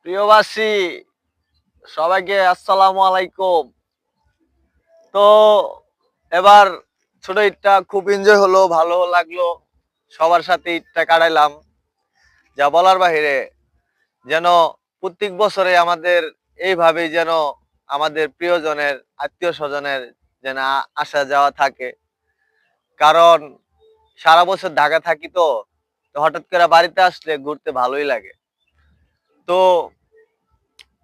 প্রিয়বাসী সবাইকে আসসালামু আলাইকুম। তো এবার ছোট ঈদটা খুব এনজয় হলো, ভালো লাগলো। সবার সাথে ঈদটা কাটাইলাম, যা বলার বাহিরে। যেন প্রত্যেক বছরে আমাদের এইভাবেই যেন আমাদের প্রিয়জনের, আত্মীয় স্বজনের যেন আসা যাওয়া থাকে। কারণ সারা বছর ঢাকা থাকি, তো তো হঠাৎ করে বাড়িতে আসলে ঘুরতে ভালোই লাগে। তো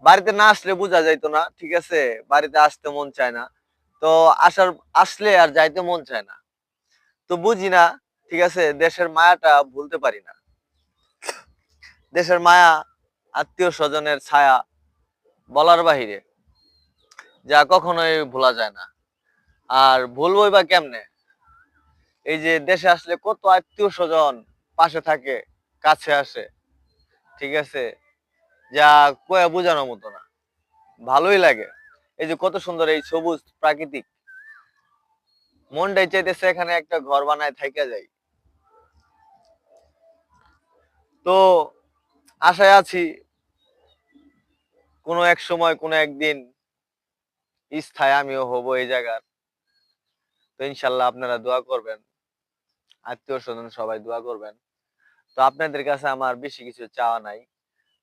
বাড়িতে না আসলে বোঝা যাইতো না, ঠিক আছে, বাড়িতে আসতে মন চায় না। তো আসলে আর যাইতে মন চায় না। তো বুঝি না, ঠিক আছে, দেশের মায়াটা ভুলতে পারি না। দেশের মায়া, আত্মীয় স্বজনের ছায়া বলার বাহিরে, যা কখনোই ভোলা যায় না। আর ভুলবই বা কেমনে? এই যে দেশে আসলে কত আত্মীয় স্বজন পাশে থাকে, কাছে আসে, ঠিক আছে, যা কয়ে বোঝানোর মতো না। ভালোই লাগে। এই যে কত সুন্দর এই সবুজ প্রাকৃতিক, মনটাই চাইতেছে এখানে একটা ঘর বানায় থাইকা যাই। তো আশায় আছি কোনো এক সময় কোনো একদিন স্থায়ী আমিও হব এই জায়গার। তো ইনশাল্লাহ আপনারা দোয়া করবেন, আত্মীয় স্বজন সবাই দোয়া করবেন। তো আপনাদের কাছে আমার বেশি কিছু চাওয়া নাই।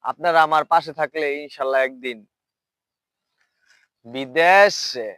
আপনারা আমার পাশে থাকলে ইনশাল্লাহ একদিন বিদেশে